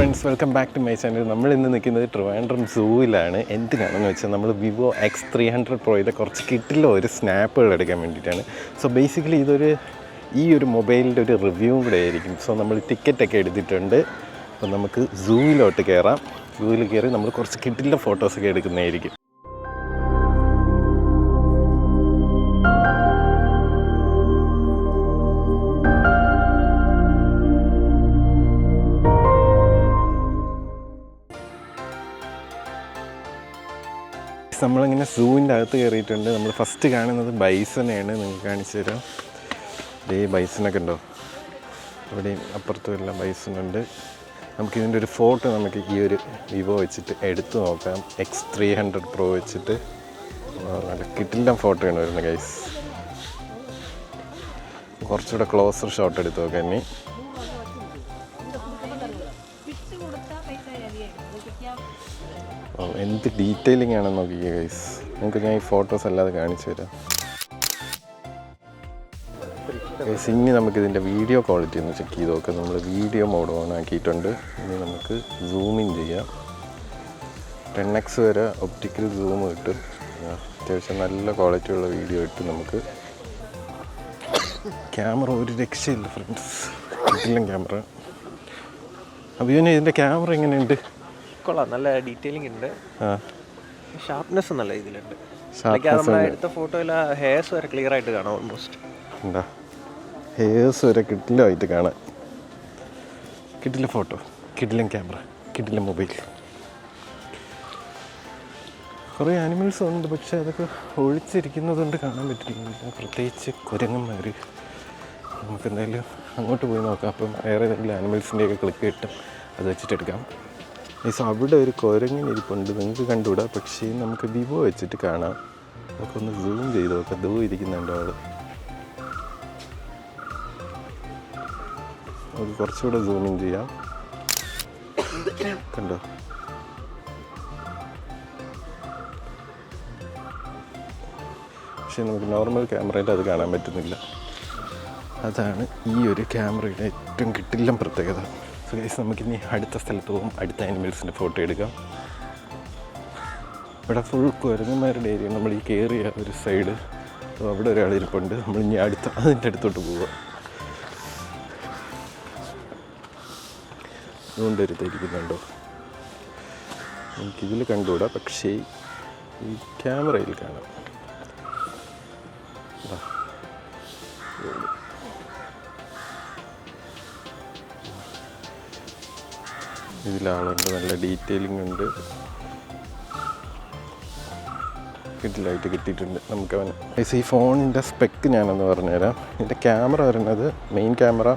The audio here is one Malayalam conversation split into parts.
Friends, welcome back to my channel. നമ്മൾ ഇന്ന് നിൽക്കുന്നത് ട്രിവാൻഡ്രം സൂവിലാണ്. എന്തിനാണെന്ന് വെച്ചാൽ നമ്മൾ വിവോ X300 പ്രോയുടെ കുറച്ച് കിട്ടില്ല ഒരു സ്നാപ്പുകൾ എടുക്കാൻ വേണ്ടിയിട്ടാണ്. സോ ബേസിക്കലി ഈ ഒരു മൊബൈലിൻ്റെ ഒരു റിവ്യൂവും കൂടെ ആയിരിക്കും. സോ നമ്മൾ ടിക്കറ്റൊക്കെ എടുത്തിട്ടുണ്ട്. അപ്പോൾ നമുക്ക് സൂവിലോട്ട് കയറാം. സൂവിൽ കയറി നമ്മൾ കുറച്ച് കിട്ടില്ല ഫോട്ടോസൊക്കെ എടുക്കുന്നതായിരിക്കും. നമ്മളിങ്ങനെ സൂവിൻ്റെ അകത്ത് കയറിയിട്ടുണ്ട്. നമ്മൾ ഫസ്റ്റ് കാണുന്നത് ബൈസനെയാണ്. നിങ്ങൾക്ക് കാണിച്ചു തരാം. ഇതേ ബൈസനൊക്കെ ഉണ്ടോ, ഇവിടെയും അപ്പുറത്തും എല്ലാം ബൈസനുണ്ട്. നമുക്കിതിൻ്റെ ഒരു ഫോട്ടോ നമുക്ക് ഈ ഒരു വിവോ വെച്ചിട്ട് എടുത്തു നോക്കാം. X300 Pro വെച്ചിട്ട് നല്ല കിട്ടില്ല ഫോട്ടോയാണ് വരുന്നത് ഗൈസ്. കുറച്ചുകൂടെ ക്ലോസർ ഷോട്ട് എടുത്ത് നോക്കാം. ഇനി എന്ത് ഡീറ്റെയിലിംഗ് ആണെന്ന് നോക്കിക്കുക ഗൈസ്. നിങ്ങൾക്ക് ഞാൻ ഈ ഫോട്ടോസ് അല്ലാതെ കാണിച്ചു തരാം ഗൈസ്. ഇനി നമുക്കിതിൻ്റെ വീഡിയോ ക്വാളിറ്റി ഒന്ന് ചെക്ക് ചെയ്ത് നോക്കാം. നമ്മൾ വീഡിയോ മോഡ് ഓൺ ആക്കിയിട്ടുണ്ട്. ഇനി നമുക്ക് സൂം ഇൻ ചെയ്യാം. 10x വരെ ഒപ്റ്റിക്കൽ സൂം കിട്ടും. അത്യാവശ്യം നല്ല ക്വാളിറ്റി ഉള്ള വീഡിയോ ഇട്ട് നമുക്ക് ക്യാമറ ഒരു രക്ഷയില്ല ഫ്രണ്ട്സ്. കിട്ടില്ല ക്യാമറ. അഭിയോനെ ഇതിൻ്റെ ക്യാമറ എങ്ങനെയുണ്ട്? കൊള്ളാം, നല്ല ഡീറ്റെയിലിംഗ് ഉണ്ട്. ഷാർപ്നെസ് നല്ല ഇതിലുണ്ട്. നമ്മൾ എടുത്ത ഫോട്ടോയിൽ ഹെയർസ് വരെ ക്ലിയർ ആയിട്ട് കാണാം. ഓൾമോസ്റ്റ് എന്താ ഹെയർസ് വരെ കിട്ടില്ലായിട്ട് കാണാൻ. കിട്ടില്ല ഫോട്ടോ, കിട്ടില്ല ക്യാമറ, കിട്ടില്ല മൊബൈൽ. കുറേ ആനിമൽസ് ഉണ്ട്, പക്ഷെ അതൊക്കെ ഒഴിച്ചിരിക്കുന്നതുകൊണ്ട് കാണാൻ പറ്റില്ല. പ്രത്യേകിച്ച് കുരങ്ങന്മാർ. നമുക്കെന്തായാലും അങ്ങോട്ട് പോയി നോക്കാം. അപ്പം വേറെ ഏതെങ്കിലും ആനിമൽസിൻ്റെയൊക്കെ ക്ലിക്ക് കിട്ടും, അത് വെച്ചിട്ടെടുക്കാം. മീൻസ് അവിടെ ഒരു കുരങ്ങിനിരിപ്പുണ്ട്, നിങ്ങൾക്ക് കണ്ടുകൂടാ. പക്ഷേ നമുക്ക് വിവോ വെച്ചിട്ട് കാണാം. നമുക്കൊന്ന് സൂം ചെയ്ത് നോക്കാം. ദൂ ഇരിക്കുന്നുണ്ടോ ആൾ? നമുക്ക് കുറച്ചുകൂടെ സൂമിൻ ചെയ്യാം. കണ്ടോ? പക്ഷേ നമുക്ക് നോർമൽ ക്യാമറയിൽ അത് കാണാൻ പറ്റുന്നില്ല. അതാണ് ഈ ഒരു ക്യാമറയുടെ ഏറ്റവും കിട്ടില്ല പ്രത്യേകത. സോ ഗൈസ്, നമുക്കിനി അടുത്ത സ്ഥലത്ത് പോകും. അടുത്ത ആനിമൽസിൻ്റെ ഫോട്ടോ എടുക്കാം. ഇവിടെ ഫുൾ കുരങ്ങന്മാരുടെ ഏരിയ. നമ്മൾ ഈ കയറിയ ഒരു സൈഡ്, അപ്പോൾ അവിടെ ഒരാളിരിപ്പുണ്ട്. നമ്മളിനി അതിൻ്റെ അടുത്തോട്ട് പോവുക. അതുകൊണ്ടൊരു ധരിക്കുന്നുണ്ടോ, എനിക്കിതിൽ കണ്ടുകൂടാ. പക്ഷേ ഈ ക്യാമറയിൽ കാണാം. ഇതിലാളുണ്ട്, നല്ല ഡീറ്റെയിലിംഗ് ഉണ്ട്. കിട്ടിലായിട്ട് കിട്ടിയിട്ടുണ്ട് നമുക്ക് അവന്. ഈ ഫോണിൻ്റെ സ്പെക്ക് ഞാനൊന്ന് പറഞ്ഞുതരാം. ഇതിൻ്റെ ക്യാമറ വരുന്നത് മെയിൻ ക്യാമറ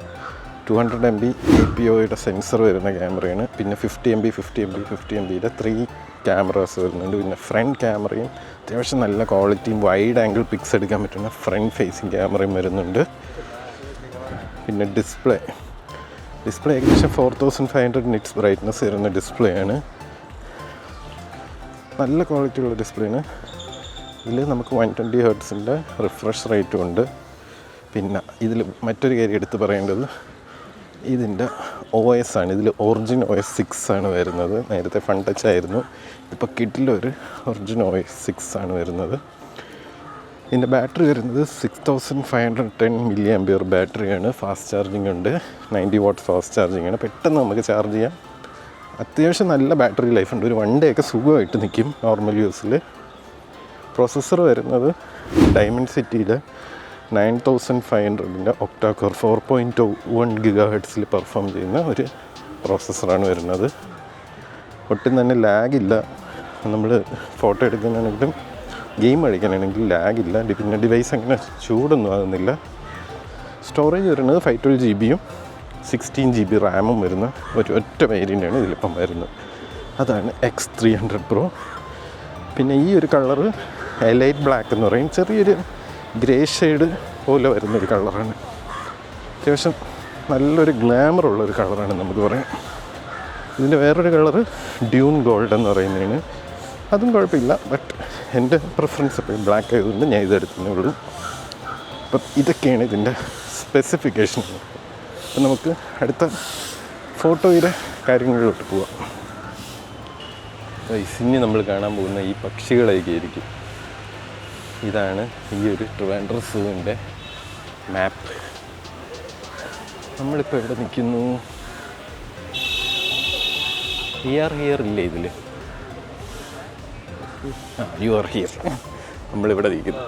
200 MB APOയുടെ സെൻസർ വരുന്ന ക്യാമറയാണ്. പിന്നെ 50 MB 50 MBയുടെ 3 ക്യാമറാസ് വരുന്നുണ്ട്. പിന്നെ ഫ്രണ്ട് ക്യാമറയും അത്യാവശ്യം നല്ല ക്വാളിറ്റിയും വൈഡ് ആംഗിൾ പിക്സ് എടുക്കാൻ പറ്റുന്ന ഫ്രണ്ട് ഫേസിങ് ക്യാമറയും വരുന്നുണ്ട്. പിന്നെ ഡിസ്പ്ലേ ഏകദേശം 4500 നിറ്റ്സ് ബ്രൈറ്റ്നസ് വരുന്ന ഡിസ്പ്ലേ ആണ്. നല്ല ക്വാളിറ്റി ഉള്ള ഡിസ്പ്ലേ ആണ്. ഇതിൽ നമുക്ക് 120 ഹെർട്സിൻ്റെ റിഫ്രഷ് റേറ്റും ഉണ്ട്. പിന്നെ ഇതിൽ മറ്റൊരു കാര്യം എടുത്ത് പറയേണ്ടത് ഇതിൻ്റെ OS ആണ്. ഇതിൽ ഒറിജിൻ OS 6 ആണ് വരുന്നത്. നേരത്തെ ഫൺ ടച്ച് ആയിരുന്നു, ഇപ്പോൾ കിട്ടിലൊരു ഒറിജിൻ OS 6 ആണ് വരുന്നത്. ഇതിൻ്റെ ബാറ്ററി വരുന്നത് 6510 mAh ബാറ്ററിയാണ്. ഫാസ്റ്റ് ചാർജിങ് ഉണ്ട്. 90 വാട്ട്സ് ഫാസ്റ്റ് ചാർജിങ് ആണ്. പെട്ടെന്ന് നമുക്ക് ചാർജ് ചെയ്യാം. അത്യാവശ്യം നല്ല ബാറ്ററി ലൈഫ് ഉണ്ട്. ഒരു 1 ഡേ ഒക്കെ സുഖമായിട്ട് നിൽക്കും നോർമൽ യൂസിൽ. പ്രോസസ്സർ വരുന്നത് ഡയമൻസിറ്റിയുടെ 9500ൻ്റെ ഒക്ടാ കോർ 4.1 GHz പെർഫോം ചെയ്യുന്ന ഒരു പ്രോസസ്സറാണ് വരുന്നത്. ഒട്ടും തന്നെ ലാഗില്ല. നമ്മൾ ഫോട്ടോ എടുക്കുന്നതാണെങ്കിലും ഗെയിം കളിക്കാനാണെങ്കിൽ ലാഗില്ല. പിന്നെ ഡിവൈസ് അങ്ങനെ ചൂടൊന്നും ആകുന്നില്ല. സ്റ്റോറേജ് വരുന്നത് 512 GB 16 GB റാമും വരുന്ന ഒറ്റ വേരിയൻ്റാണ് ഇതിലിപ്പം വരുന്നത്. അതാണ് X300 Pro. പിന്നെ ഈ ഒരു കളറ് എലൈറ്റ് ബ്ലാക്ക് എന്ന് പറയും. ചെറിയൊരു ഗ്രേ ഷെയ്ഡ് പോലെ വരുന്നൊരു കളറാണ്. അത്യാവശ്യം നല്ലൊരു ഗ്ലാമറുള്ളൊരു കളറാണ് നമുക്ക് പറയാം. ഇതിൻ്റെ വേറൊരു കളറ് ഡ്യൂൺ ഗോൾഡ് എന്ന് പറയുന്നതാണ്. അതും കുഴപ്പമില്ല. ബട്ട് എൻ്റെ പ്രിഫറൻസ് ഇപ്പോൾ ബ്ലാക്ക് ആയതുകൊണ്ട് ഞാൻ ഇതെടുത്തേ ഉള്ളൂ. അപ്പം ഇതൊക്കെയാണ് ഇതിൻ്റെ സ്പെസിഫിക്കേഷൻ. അപ്പം നമുക്ക് അടുത്ത ഫോട്ടോയുടെ കാര്യങ്ങളിലോട്ട് പോവാം. ഇനി നമ്മൾ കാണാൻ പോകുന്ന ഈ പക്ഷികളൊക്കെ ആയിരിക്കും. ഇതാണ് ഈ ഒരു ട്രിവാൻഡ്രം സൂവിൻ്റെ മാപ്പ്. നമ്മളിപ്പോൾ എവിടെ നിൽക്കുന്നു? ഹിയർ ഇല്ലേ ഇതിൽ? You are here. നമ്മളിവിടെ നിൽക്കുന്നു.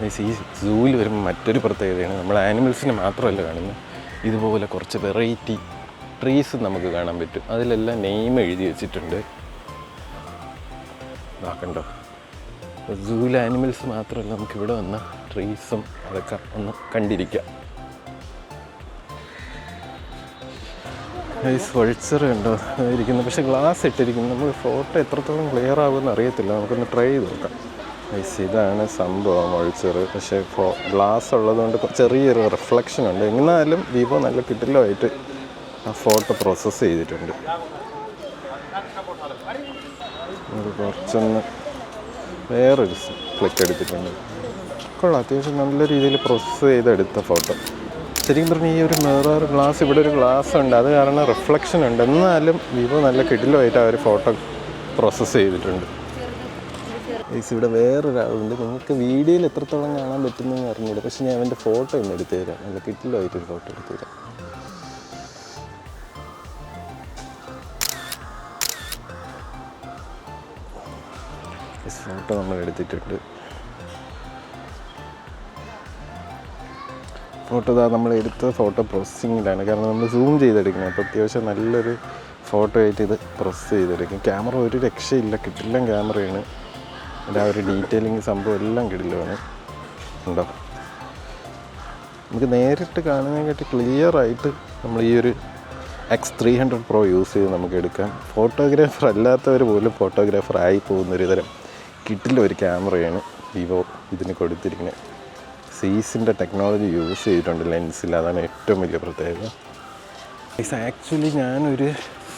ഈ സൂവിൽ വരുമ്പോൾ മറ്റൊരു പ്രത്യേകതയാണ്, നമ്മൾ ആനിമൽസിനെ മാത്രമല്ല കാണുന്നത്, ഇതുപോലെ കുറച്ച് വെറൈറ്റി ട്രീസ് നമുക്ക് കാണാൻ പറ്റും. അതിലെല്ലാം നെയിം എഴുതി വെച്ചിട്ടുണ്ട്. കണ്ടോ, സൂവിലെ ആനിമൽസ് മാത്രമല്ല, നമുക്കിവിടെ വന്ന ട്രീസും അതൊക്കെ ഒന്ന് കണ്ടിരിക്കാം. വൾച്ചർ കണ്ടോ ഇരിക്കുന്നത്, പക്ഷേ ഗ്ലാസ് ഇട്ടിരിക്കുന്നു. നമ്മൾ ഫോട്ടോ എത്രത്തോളം ക്ലിയർ ആകുമെന്ന് അറിയത്തില്ല, നമുക്കൊന്ന് ട്രൈ ചെയ്ത് നോക്കാം. ഇതാണ് സംഭവം വൾച്ചർ. പക്ഷേ ഗ്ലാസ് ഉള്ളതുകൊണ്ട് ചെറിയൊരു റിഫ്ലക്ഷൻ ഉണ്ട്. എന്നാലും വിവോ നല്ല കിട്ടിലുമായിട്ട് ആ ഫോട്ടോ പ്രോസസ്സ് ചെയ്തിട്ടുണ്ട്. കുറച്ചൊന്ന് വേറൊരു ക്ലിക്ക് എടുത്തിട്ടുണ്ട്. കൊള്ളാം, അത്യാവശ്യം നല്ല രീതിയിൽ പ്രോസസ്സ് ചെയ്തെടുത്ത ഫോട്ടോ. ശരിക്കും പറഞ്ഞാൽ ഈ ഒരു മിറർ ഗ്ലാസ്, ഇവിടെ ഒരു ഗ്ലാസ് ഉണ്ട്, അത് കാരണം റിഫ്ലക്ഷൻ ഉണ്ട്. എന്നാലും വിവോ നല്ല കിടിലുമായിട്ട് ആ ഒരു ഫോട്ടോ പ്രോസസ്സ് ചെയ്തിട്ടുണ്ട്. ഇവിടെ വേറൊരാളുണ്ട്, നിങ്ങൾക്ക് വീഡിയോയിൽ എത്രത്തോളം കാണാൻ പറ്റുന്നതെന്ന് അറിഞ്ഞില്ല, പക്ഷെ ഞാൻ അവൻ്റെ ഫോട്ടോ ഒന്ന് എടുത്തു തരാം. നല്ല കിടിലുമായിട്ടൊരു ഫോട്ടോ എടുത്തു തരാം. ഫോട്ടോ നമ്മൾ എടുത്തിട്ടുണ്ട്. ഫോട്ടോ നമ്മൾ എടുത്ത ഫോട്ടോ പ്രോസസ്സിങ്ങിലാണ്, കാരണം നമ്മൾ സൂം ചെയ്തെടുക്കണം. അപ്പോൾ അത്യാവശ്യം നല്ലൊരു ഫോട്ടോ ആയിട്ട് ഇത് പ്രോസസ്സ് ചെയ്തെടുക്കും. ക്യാമറ ഒരു രക്ഷയില്ല, കിട്ടില്ല ക്യാമറയാണ്. അതിൻ്റെ ആ ഒരു ഡീറ്റെയിലിങ് സംഭവം എല്ലാം കിടിലുമാണ്. ഉണ്ടോ, നമുക്ക് നേരിട്ട് കാണുന്നതിനെക്കാട്ടി ക്ലിയർ ആയിട്ട് നമ്മൾ ഈ ഒരു X300 Pro യൂസ് ചെയ്ത് നമുക്ക് എടുക്കാം. ഫോട്ടോഗ്രാഫർ അല്ലാത്തവർ പോലും ഫോട്ടോഗ്രാഫർ ആയി പോകുന്നൊരു തരം കിട്ടില്ല ഒരു ക്യാമറയാണ് വിവോ ഇതിന് കൊടുത്തിരിക്കുന്നത്. സീസിൻ്റെ ടെക്നോളജി യൂസ് ചെയ്തിട്ടുണ്ട് ലെൻസിൽ, അതാണ് ഏറ്റവും വലിയ പ്രത്യേകത. ആക്ച്വലി ഞാനൊരു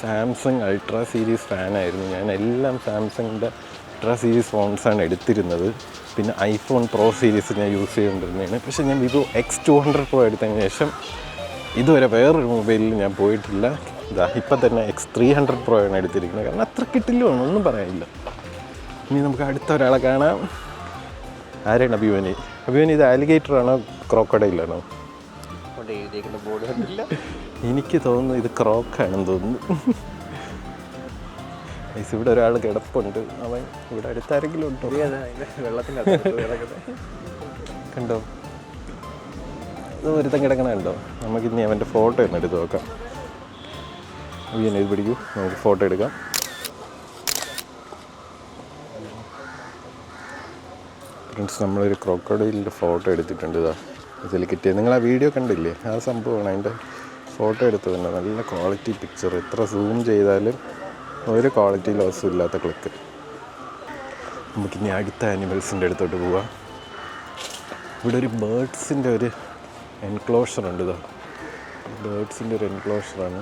സാംസങ് അൾട്രാ സീരീസ് ഫാനായിരുന്നു. ഞാൻ എല്ലാം സാംസങ്ങിൻ്റെ അൾട്രാ സീരീസ് ഫോൺസാണ് എടുത്തിരുന്നത്. പിന്നെ ഐഫോൺ പ്രോ സീരീസ് ഞാൻ യൂസ് ചെയ്തുകൊണ്ടിരുന്നതാണ്. പക്ഷേ ഞാൻ വിവോ X200 Pro എടുത്തതിന് ശേഷം ഇതുവരെ വേറൊരു മൊബൈലിൽ ഞാൻ പോയിട്ടില്ല. ഇപ്പം തന്നെ X300 Pro ആണ് എടുത്തിരിക്കുന്നത്, കാരണം അത്ര കിട്ടില്ലാണ്, ഒന്നും പറയാനില്ല. ഇനി നമുക്ക് അടുത്ത ഒരാളെ കാണാം. ആരാണ് അഭിമാനി? അഭിമാനി, ഇത് ആലിഗേറ്റർ ആണോ ക്രോക്കഡൈലാണോ? എനിക്ക് തോന്നുന്നു ഇത് ക്രോക്കാണെന്ന് തോന്നുന്നു. ഇവിടെ ഒരാൾ കിടപ്പുണ്ട്. അവൻ ഇവിടെ അടുത്താരെങ്കിലും ഉണ്ടോ? കണ്ടോ, ഇത് ഒരുത്തം കിടക്കണ കണ്ടോ? നമുക്കിനി അവൻ്റെ ഫോട്ടോ ഒന്ന് എടുത്ത് നോക്കാം. അഭിയാനെ ഇത് പിടിക്കൂ, നമുക്ക് ഫോട്ടോ എടുക്കാം. ഫ്രണ്ട്സ്, നമ്മളൊരു ക്രോക്കഡൈലിൻ്റെ ഫോട്ടോ എടുത്തിട്ടുണ്ട്. ഇതിൽ കിട്ടിയത് നിങ്ങൾ ആ വീഡിയോ കണ്ടില്ലേ? ആ സംഭവമാണ് അതിൻ്റെ ഫോട്ടോ എടുത്തത് തന്നെ. നല്ല ക്വാളിറ്റി പിക്ചർ, എത്ര സൂം ചെയ്താലും ഒരു ക്വാളിറ്റി ലോസും ഇല്ലാത്ത ക്ലിക്ക്. നമുക്കിനി അടുത്ത ആനിമൽസിൻ്റെ അടുത്തോട്ട് പോവാം. ഇവിടെ ഒരു ബേർഡ്സിൻ്റെ ഒരു എൻക്ലോഷർ ഉണ്ട്. ബേർഡ്സിൻ്റെ ഒരു എൻക്ലോഷറാണ്.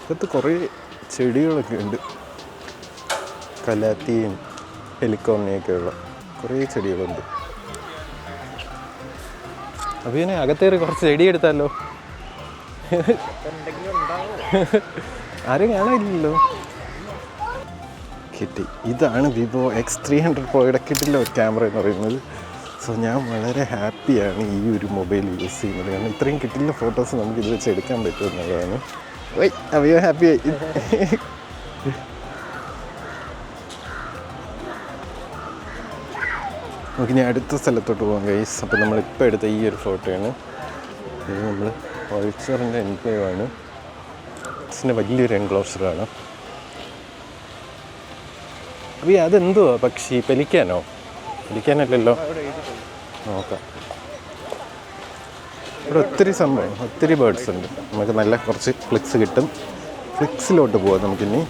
അകത്ത് കുറേ ചെടികളൊക്കെ ഉണ്ട്, കലാത്തിയും ഹെലിക്കോണിയൊക്കെയുള്ള കുറേ ചെടികളുണ്ട്. അപ്പോൾ ഇതിനെ അകത്തേറി കുറച്ച് ചെടി എടുത്താലോ? ആരും കാണാനില്ലല്ലോ. കിട്ടി. ഇതാണ് വിവോ X300 Proയുടെ കിട്ടില്ല ഒരു ക്യാമറ എന്ന് പറയുന്നത്. സോ ഞാൻ വളരെ ഹാപ്പിയാണ് ഈ ഒരു മൊബൈൽ യൂസ് ചെയ്യുന്നത്, കാരണം ഇത്രയും കിട്ടില്ല ഫോട്ടോസ് നമുക്ക് ഇത് വെച്ച് എടുക്കാൻ പറ്റുമെന്നുള്ളതാണ്. അവയോ ഹാപ്പിയായി. നമുക്ക് ഇനി അടുത്ത സ്ഥലത്തോട്ട് പോകാം ഗൈസ്. അപ്പോൾ നമ്മളിപ്പോൾ എടുത്ത ഈ ഒരു ഫോട്ടോയാണ്. ഇത് നമ്മൾ വൾച്ചറിൻ്റെ എൻക്ലേവാണ്. ഇതിൻ്റെ വലിയൊരു എൻക്ലോഷറാണ്. അപ്പോൾ അതെന്തുവാ പക്ഷി? പെലിക്കാനോ? പെലിക്കാനല്ലല്ലോ. നോക്കാം. ഇവിടെ ഒത്തിരി സംഭവം, ഒത്തിരി ബേർഡ്സ് ഉണ്ട്. നമുക്ക് നല്ല കുറച്ച് ഫ്ലിക്സ് കിട്ടും. ഫ്ലിക്സിലോട്ട് പോവാം നമുക്കിനി.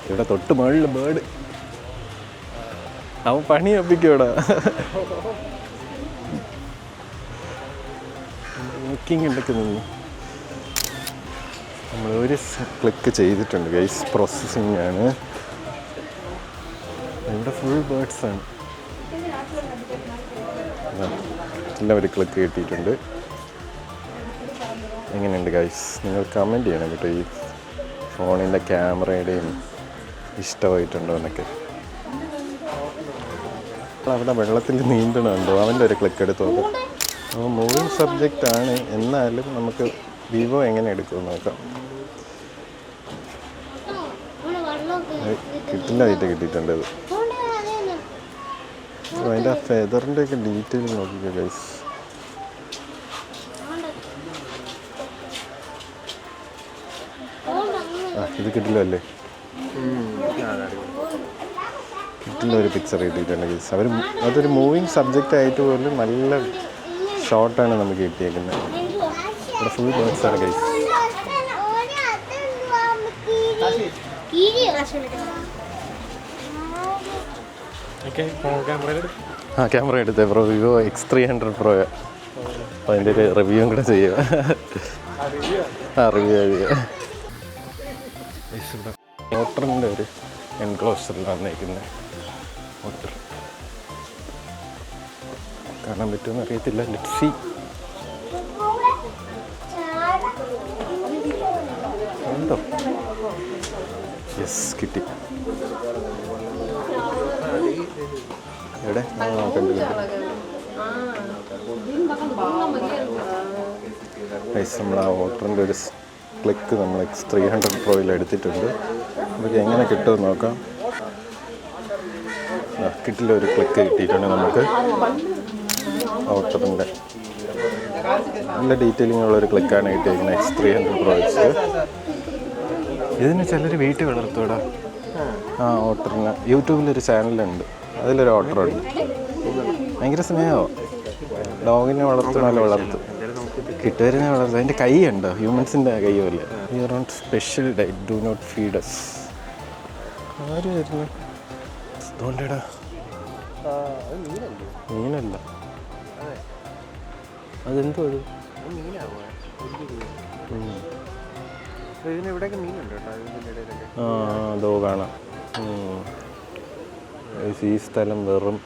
ഇവിടെ തൊട്ട് മുകളിൽ ബേർഡ്, അവൻ പണി ഒപ്പിക്കൂടാ. ബുക്കിംഗ് ഉണ്ടൊക്കെ നിന്ന് നമ്മൾ ഒരു ക്ലിക്ക് ചെയ്തിട്ടുണ്ട് ഗൈസ്. പ്രോസസ്സിങ് ആണ്. ഇവിടെ ഫുൾ ബേർഡ്സാണ്. എല്ലാം ഒരു ക്ലിക്ക് കിട്ടിയിട്ടുണ്ട്. എങ്ങനെയുണ്ട് ഗൈസ്? നിങ്ങൾ കമൻറ്റ് ചെയ്യണം കേട്ടോ ഈ ഫോണിൻ്റെ ക്യാമറയുടെയും ഇഷ്ടമായിട്ടുണ്ടോ എന്നൊക്കെ. അവിടെ വെള്ളത്തിൽ നീന്തണുണ്ടോ? അവൻ്റെ ഒരു ക്ലിക്ക് എടുത്ത് നോക്കാം. മൂവിങ് സബ്ജക്റ്റ് ആണ്, എന്നാലും നമുക്ക് വിവോ എങ്ങനെ എടുക്കുമെന്ന് നോക്കാം. കിട്ടില്ലായിട്ട് കിട്ടിയിട്ടുണ്ട് അത്. അതിൻ്റെ ആ ഫെദറിൻ്റെ ഒക്കെ ഡീറ്റെയിൽ നോക്കിക്കോ ഗൈസ്. ഇത് കിട്ടില്ല അല്ലേ? കിട്ടില്ല ഒരു പിക്ചർ കിട്ടിയിട്ടുണ്ട് ഗൈസ്. അതൊരു മൂവിങ് സബ്ജക്റ്റ് ആയിട്ട് പോലും നല്ല ഷോട്ടാണ് നമുക്ക് കിട്ടിയേക്കുന്നത്. ഇവിടെ ഫുൾ ബേർഡ്സ് ആണ് ഗൈസ്. ക്യാമറ എടുത്തേ ബ്രോ, വിവോ X300 Pro. അപ്പോൾ അതിൻ്റെ ഒരു റിവ്യൂവും കൂടെ ചെയ്യുക. റിവ്യൂ മോട്ടറിൻ്റെ ഒരു എൻക്ലോസറിലാണ് വന്നേക്കുന്നത്. മോട്ടർ കാണാൻ പറ്റുമെന്ന് അറിയത്തില്ല. Let's see. ഉണ്ടോ? യെസ്, കിട്ടി. എവിടെ? കണ്ടു. നമ്മൾ ആ മോട്ടറിൻ്റെ ഒരു ക്ലിക്ക് നമ്മൾ X300 Proയിൽ എടുത്തിട്ടുണ്ട്. നമുക്ക് എങ്ങനെ കിട്ടുമെന്ന് നോക്കാം. കിട്ടില്ല ഒരു ക്ലിക്ക് കിട്ടിയിട്ടുണ്ട് നമുക്ക്. മോട്ടറിൻ്റെ നല്ല ഡീറ്റെയിലിംഗ് ഉള്ളൊരു ക്ലിക്കാണ് കിട്ടിയിരിക്കുന്നത് X300 Pro വെച്ചിട്ട്. ഇതിന് ചിലർ വീട്ടിൽ വളർത്തൂടാ. ഓട്ടറിന് യൂട്യൂബിലൊരു ചാനലുണ്ട്, അതിലൊരു ഓട്ടറുണ്ട്. ഭയങ്കര സ്നേഹമോ, ഡോഗിനെ വളർത്തുന്നല്ല വളർത്തും. കിട്ടുവരുന്ന വളർത്തും. അതിൻ്റെ കൈ ഉണ്ടോ? ഹ്യൂമൻസിൻ്റെ കൈയല്ലേ? You are on special diet, do not feed us. ആര് വരുന്നു? അതുകൊണ്ടേടാ മീനല്ല, അതെന്തോ അത്. അതോ കാണാം. ഈ സ്ഥലം വെറും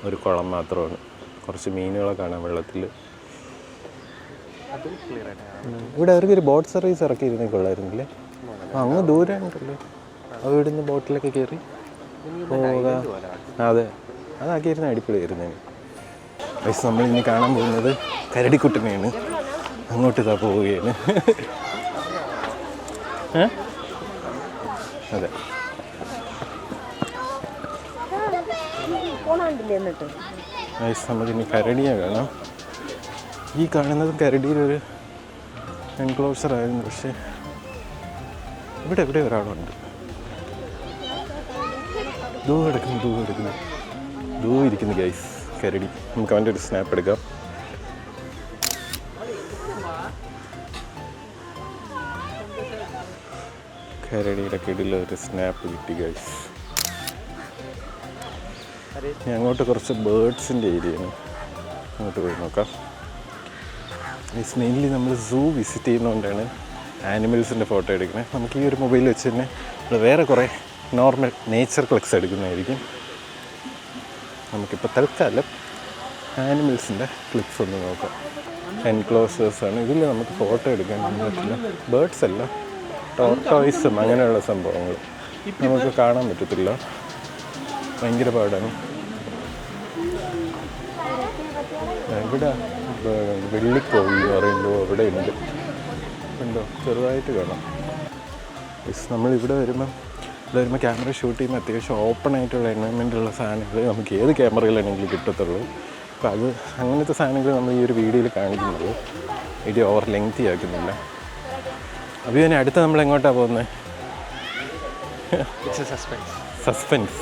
ഒരു കുളം മാത്രമാണ്. കുറച്ച് മീനുകളെ കാണാം വെള്ളത്തിൽ. ഇവിടെ അവർക്ക് ഒരു ബോട്ട് സർവീസ് ഇറക്കിയിരുന്നേ കൊള്ളായിരുന്നില്ലേ? അങ്ങ് ദൂരെ ഉണ്ടല്ലോ. അപ്പോൾ ഇവിടുന്ന് ബോട്ടിലൊക്കെ കയറി പോകാം. അതെ, അതാക്കിയിരുന്ന അടിപൊളിയായിരുന്നേന്. വയസ്സ് നമ്മളിനി കാണാൻ പോകുന്നത് കരടിക്കുട്ടനെയാണ്. അങ്ങോട്ട് ഇതാ പോവുകയാണ്. അതെ, വയസ്സ് നമുക്കിനി കരടിയെ കാണാം. ഈ കാണുന്നത് കരടിയിലൊരു എൻക്ലോസർ ആയിരുന്നു. പക്ഷേ ഇവിടെ ഒരാളുണ്ട്. ദൂ ഇരിക്കുന്നു ഗൈസ് കരടി. നമുക്ക് അവൻ്റെ ഒരു സ്നാപ്പ് എടുക്കാം. കരടിയുടെ കിടിലൊരു സ്നാപ്പ് കിട്ടി ഗൈസ്. അങ്ങോട്ട് കുറച്ച് ബേർഡ്സിൻ്റെ ഏരിയയാണ്, അങ്ങോട്ട് പോയി നോക്കാം. മീൻസ് മെയിൻലി നമ്മൾ സൂ വിസിറ്റ് ചെയ്യുന്നതുകൊണ്ടാണ് ആനിമൽസിൻ്റെ ഫോട്ടോ എടുക്കുന്നത്. നമുക്ക് ഈ ഒരു മൊബൈൽ വെച്ച് തന്നെ വേറെ കുറേ നോർമൽ നേച്ചർ ക്ലിക്സ് എടുക്കുന്നതായിരിക്കും. നമുക്കിപ്പോൾ തൽക്കാലം ആനിമൽസിൻ്റെ ക്ലിക്സ് ഒന്ന് നോക്കാം. എൻക്ലോസേഴ്സാണ്. ഇതിൽ നമുക്ക് ഫോട്ടോ എടുക്കാൻ പറ്റില്ല. ബേർഡ്സ് അല്ല, ടോർട്ടോയ്സും അങ്ങനെയുള്ള സംഭവങ്ങൾ നമുക്ക് കാണാൻ പറ്റത്തില്ല. ഭയങ്കര പാടാണ്. ഇവിടെ വെള്ളിക്കോഴി എന്ന് പറയുമ്പോൾ അവിടെ ഉണ്ട്, ഉണ്ടോ? ചെറുതായിട്ട് കാണാം. നമ്മളിവിടെ വരുമ്പോൾ ക്യാമറ ഷൂട്ട് ചെയ്യുമ്പോൾ അത്യാവശ്യം ഓപ്പൺ ആയിട്ടുള്ള എൻവയോൺമെൻറ്റുള്ള സാധനങ്ങൾ നമുക്ക് ഏത് ക്യാമറയിലാണെങ്കിലും കിട്ടത്തുള്ളൂ. അപ്പോൾ അത് അങ്ങനത്തെ സാധനങ്ങൾ നമ്മൾ ഈ ഒരു വീഡിയോയിൽ കാണിക്കുന്നത്. വീഡിയോ ഓവർ ലെങ്തി ആക്കുന്നില്ല. അപ്പോൾ ഇതിന് അടുത്ത് നമ്മൾ എങ്ങോട്ടാണ് പോകുന്നത്? സസ്പെൻസ്.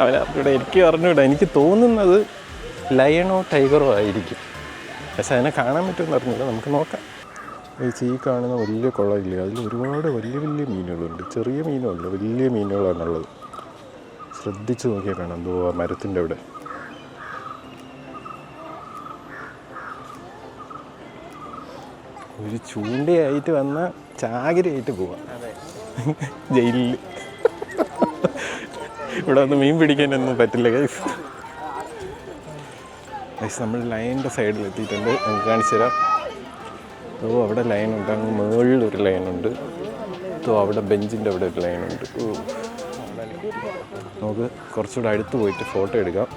അവനറിഞ്ഞൂടാ, എനിക്ക് അറിഞ്ഞൂടാ. എനിക്ക് തോന്നുന്നത് ലയണോ ടൈഗറോ ആയിരിക്കും, പക്ഷെ അതിനെ കാണാൻ പറ്റുമെന്ന് അറിഞ്ഞൂടാ. നമുക്ക് നോക്കാം. ഈ കാണുന്ന വലിയ കുളമില്ലേ, അതിൽ ഒരുപാട് വലിയ വലിയ മീനുകളുണ്ട്. ചെറിയ മീനുമല്ല, വലിയ മീനുകളാണുള്ളത്. ശ്രദ്ധിച്ച് നോക്കിയാൽ കാണാം. എന്തോ ആ മരത്തിൻ്റെ അവിടെ ഒരു ചൂണ്ടയായിട്ട് വന്നാൽ ചാകരയായിട്ട് പോവാം ജയിലിൽ. ഇവിടെ വന്ന് മീൻ പിടിക്കാനൊന്നും പറ്റില്ല ഗൈസ്. നമ്മൾ ലൈനിൻ്റെ സൈഡിൽ എത്തിയിട്ടുണ്ട്. നമുക്ക് കാണിച്ചു തരാം. അവിടെ ലൈനുണ്ട്, അങ്ങ് മുകളിലൊരു ലൈനുണ്ട്. അവിടെ ബെഞ്ചിൻ്റെ അവിടെ ഒരു ലൈനുണ്ട്. നമുക്ക് കുറച്ചുകൂടെ അടുത്ത് പോയിട്ട് ഫോട്ടോ എടുക്കാം.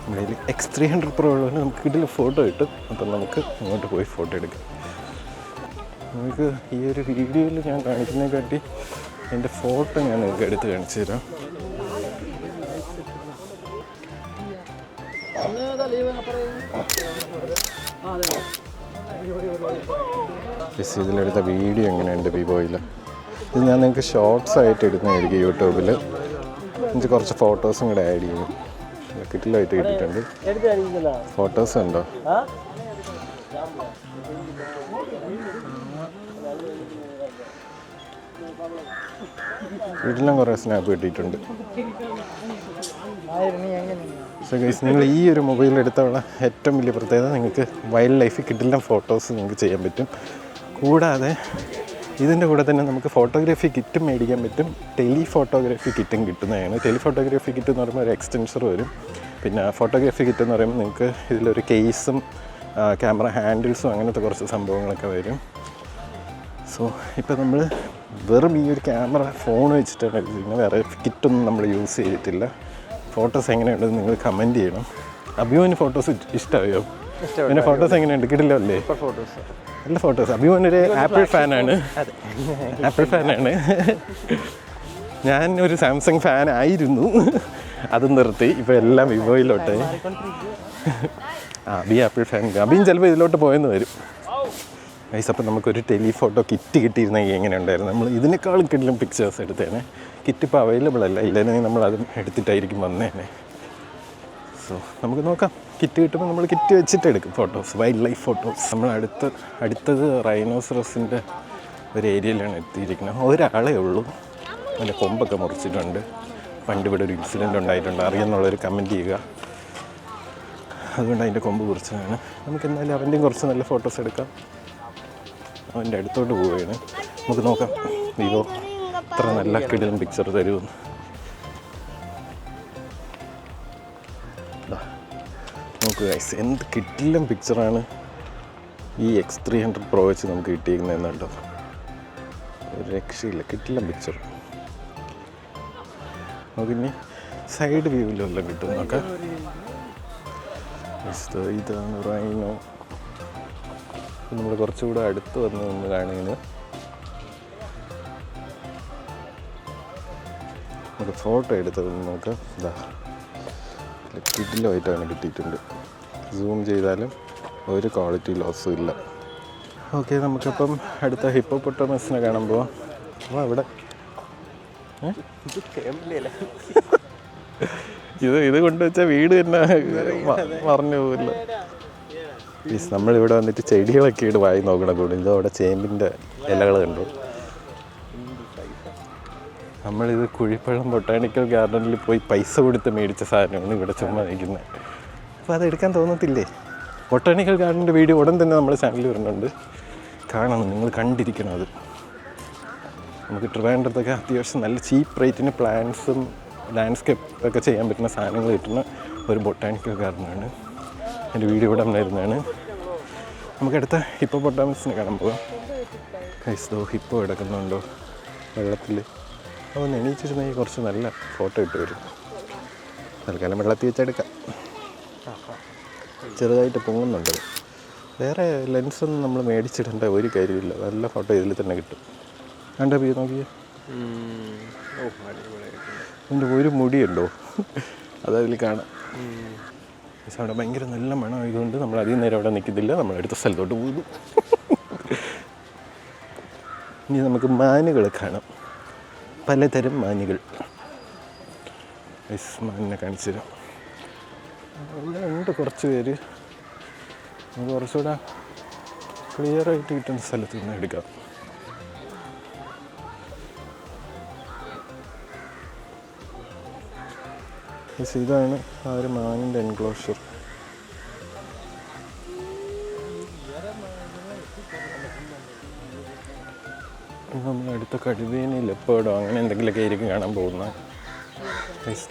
നമ്മുടെ കയ്യിൽ X300 Pro ഉള്ളതുകൊണ്ട് നമുക്ക് ഇതിൽ ഫോട്ടോ കിട്ടും. അപ്പം നമുക്ക് അങ്ങോട്ട് പോയി ഫോട്ടോ എടുക്കാം. നമുക്ക് ഈ ഒരു വീഡിയോയിൽ ഞാൻ കാണിക്കുന്നതിനെക്കാട്ടി എൻ്റെ ഫോട്ടോ ഞാൻ നിങ്ങൾക്ക് എടുത്ത് കാണിച്ചു തരാം. ഇതിലെടുത്ത വീഡിയോ എങ്ങനെയുണ്ട് വിവോയിൽ? ഇത് ഞാൻ നിങ്ങൾക്ക് ഷോർട്സ് ആയിട്ട് എടുക്കുന്നതായിരിക്കും യൂട്യൂബിൽ. എനിക്ക് കുറച്ച് ഫോട്ടോസും കൂടെ ആഡ് ചെയ്യും. കിറ്റിലായിട്ട് കിട്ടിയിട്ടുണ്ട്. ഫോട്ടോസ് ഉണ്ടോ? വീട്ടിലും കുറേ സ്നാപ്പ് കിട്ടിയിട്ടുണ്ട്. സോ ഗൈസ്, നിങ്ങൾ ഈ ഒരു മൊബൈൽ എടുത്തുള്ള ഏറ്റവും വലിയ പ്രത്യേകത നിങ്ങൾക്ക് വൈൽഡ് ലൈഫിൽ കിട്ടില്ല ഫോട്ടോസ് നിങ്ങൾക്ക് ചെയ്യാൻ പറ്റും. കൂടാതെ ഇതിൻ്റെ കൂടെ തന്നെ നമുക്ക് ഫോട്ടോഗ്രാഫി കിറ്റും മേടിക്കാൻ പറ്റും. ടെലി ഫോട്ടോഗ്രാഫി കിറ്റും കിട്ടുന്നതാണ്. ടെലി ഫോട്ടോഗ്രാഫി കിറ്റ് എന്ന് പറയുമ്പോൾ ഒരു എക്സ്റ്റൻസർ വരും. പിന്നെ ഫോട്ടോഗ്രാഫി കിറ്റ് എന്ന് പറയുമ്പോൾ നിങ്ങൾക്ക് ഇതിലൊരു കേസും ക്യാമറ ഹാൻഡിൽസും അങ്ങനത്തെ കുറച്ച് സംഭവങ്ങളൊക്കെ വരും. സോ ഇപ്പോൾ നമ്മൾ വെറും ഈ ഒരു ക്യാമറ ഫോൺ വെച്ചിട്ടാണ് എടുത്തിരിക്കുന്നത്. വേറെ കിറ്റൊന്നും നമ്മൾ യൂസ് ചെയ്തിട്ടില്ല. ഫോട്ടോസ് എങ്ങനെയുണ്ടെന്ന് നിങ്ങൾ കമൻറ്റ് ചെയ്യണം. അഭിമന്യു ഫോട്ടോസ് ഇഷ്ടമായോ? പിന്നെ ഫോട്ടോസ് എങ്ങനെയുണ്ട്? കിട്ടില്ലോ അല്ലേ? നല്ല ഫോട്ടോസ്. അഭിമന്യൊരു ആപ്പിൾ ഫാനാണ്. ഞാൻ ഒരു സാംസങ് ഫാൻ ആയിരുന്നു, അത് നിർത്തി. ഇപ്പോൾ എല്ലാം വിവോയിലോട്ട്. Abi Apple fan. അബിയും ചിലപ്പോൾ ഇതിലോട്ട് പോയെന്ന് വരും. ഗൈസ്, അപ്പോൾ നമുക്കൊരു ടെലിഫോട്ടോ കിറ്റ് കിട്ടിയിരുന്നെങ്കിൽ എങ്ങനെ ഉണ്ടായിരുന്നു? നമ്മൾ ഇതിനേക്കാളും കിട്ടിലും പിക്ചേഴ്സ് എടുത്തേനെ. കിറ്റ് ഇപ്പോൾ അവൈലബിൾ അല്ല, ഇല്ലെങ്കിൽ നമ്മൾ അതും എടുത്തിട്ടായിരിക്കും വന്നേനെ. സോ നമുക്ക് നോക്കാം. കിറ്റ് കിട്ടുമ്പോൾ നമ്മൾ കിറ്റ് വെച്ചിട്ട് എടുക്കും ഫോട്ടോസ്, വൈൽഡ് ലൈഫ് ഫോട്ടോസ്. നമ്മൾ അടുത്തത് റൈനോസറസിൻ്റെ ഒരു ഏരിയയിലാണ് എത്തിയിരിക്കുന്നത്. ഒരാളേ ഉള്ളൂ, അതിൻ്റെ കൊമ്പൊക്കെ മുറിച്ചിട്ടുണ്ട്. പണ്ട് ഇവിടെ ഒരു ഇൻസിഡൻറ്റ് ഉണ്ടായിട്ടുണ്ട്, അറിയാമെന്നുള്ളൊരു കമൻറ്റ് ചെയ്യുക. അതുകൊണ്ട് അതിൻ്റെ കൊമ്പ് മുറിച്ചതാണ്. നമുക്ക് എന്നാലും അവൻ്റെയും കുറച്ച് നല്ല ഫോട്ടോസ് എടുക്കാം. അവൻ്റെ അടുത്തോട്ട് പോവുകയാണ്. നമുക്ക് നോക്കാം വിവോ ഇത്ര നല്ല കിടിലൻ പിക്ചർ തരുമെന്ന്. നോക്കുക ഗൈസ്, എന്ത് കിടിലൻ പിക്ചറാണ് ഈ X300 Pro വെച്ച് നമുക്ക് കിട്ടിയിരിക്കുന്നതെന്നുണ്ടോ? ഒരു രക്ഷയില്ല, കിടിലൻ പിക്ചർ. നമുക്കിനി സൈഡ് വ്യൂവിലെല്ലാം കിട്ടും നോക്കാം. ഇതാണ് റൈനോ. നമ്മൾ കുറച്ചുകൂടെ അടുത്ത് വന്ന് നിന്ന് കാണുന്നത്. നമുക്ക് ഫോട്ടോ എടുത്തതൊന്ന് നോക്കാം. ഇതാ കിഡിലുമായിട്ടാണ് കിട്ടിയിട്ടുണ്ട്. സൂം ചെയ്താലും ഒരു ക്വാളിറ്റി ലോസും ഇല്ല. ഓക്കെ, നമുക്കപ്പം അടുത്ത ഹിപ്പോപ്പൊട്ടാമസിനെ കാണാൻ പോവാം. അപ്പോൾ അവിടെ ഇത് കൊണ്ടുവച്ചാൽ വീട് തന്നെ മറന്നു പോകില്ല. പ്ലീസ്, നമ്മളിവിടെ വന്നിട്ട് ചെടികളൊക്കെ ഇട്ട് വായി നോക്കണം കൂടി. ഇതവിടെ ചേമ്പിൻ്റെ ഇലകൾ കണ്ടു. നമ്മളിത് കുഴിപ്പഴം ബൊട്ടാണിക്കൽ ഗാർഡനിൽ പോയി പൈസ കൊടുത്ത് മേടിച്ച സാധനമാണ് ഇവിടെ ചുമ്മാ നിൽക്കുന്നത്. അപ്പോൾ അതെടുക്കാൻ തോന്നത്തില്ലേ? ബൊട്ടാണിക്കൽ ഗാർഡൻ്റെ വീഡിയോ ഉടൻ തന്നെ നമ്മുടെ ചാനലിൽ വരുന്നുണ്ട്, കാണണം, നിങ്ങൾ കണ്ടിരിക്കണം. അത് നമുക്ക് ട്രിവാൻഡ്രത്തൊക്കെ അത്യാവശ്യം നല്ല ചീപ്പ് റേറ്റിന് പ്ലാന്റ്സും ലാൻഡ്സ്കേപ്പൊക്കെ ചെയ്യാൻ പറ്റുന്ന സാധനങ്ങൾ കിട്ടുന്ന ഒരു ബൊട്ടാണിക്കൽ ഗാർഡനാണ്. എൻ്റെ വീഡിയോ ഇവിടെ വരുന്നതാണ്. നമുക്കടുത്ത ഹിപ്പോപ്പൊട്ടാമസിനെ കാണാൻ പോകാം. കൈസ്തോ ഹിപ്പോ കിടക്കുന്നുണ്ടോ വെള്ളത്തിൽ? അപ്പോൾ എണീച്ചിരുന്നെങ്കിൽ കുറച്ച് നല്ല ഫോട്ടോ ഇട്ട് വരും. തൽക്കാലം വെള്ളത്തിൽ വെച്ചെടുക്കാം. ചെറുതായിട്ട് പൊങ്ങുന്നുണ്ട്. വേറെ ലെൻസൊന്നും നമ്മൾ മേടിച്ചിടേണ്ട ഒരു കാര്യമില്ല, നല്ല ഫോട്ടോ ഇതിൽ തന്നെ കിട്ടും. കണ്ടോ പി നോക്കിയേ, അതിൻ്റെ ഒരു മുടിയുണ്ടോ അതതിൽ കാണാം. പക്ഷെ അവിടെ ഭയങ്കര നല്ല മണമായതുകൊണ്ട് നമ്മൾ അധികം നേരം അവിടെ നിൽക്കുന്നില്ല, നമ്മളടുത്ത സ്ഥലത്തോട്ട് പോകുന്നു. ഇനി നമുക്ക് മാനുകൾ കാണാം, പലതരം മാനുകൾ. മാനിനെ കാണിച്ചു തരാം. അങ്ങനെ ഉണ്ട് കുറച്ച് പേര്. നമുക്ക് കുറച്ചുകൂടെ ക്ലിയറായിട്ട് കിട്ടുന്ന സ്ഥലത്ത് നിന്ന് എടുക്കാം. ഇതാണ് ആ ഒരു മാനിൻ്റെ എൻക്ലോഷർ. നമ്മൾ അടുത്ത കഴുതേനെ ലെപ്പേർഡോ അങ്ങനെ എന്തെങ്കിലുമൊക്കെ ആയിരിക്കും കാണാൻ പോകുന്നത്.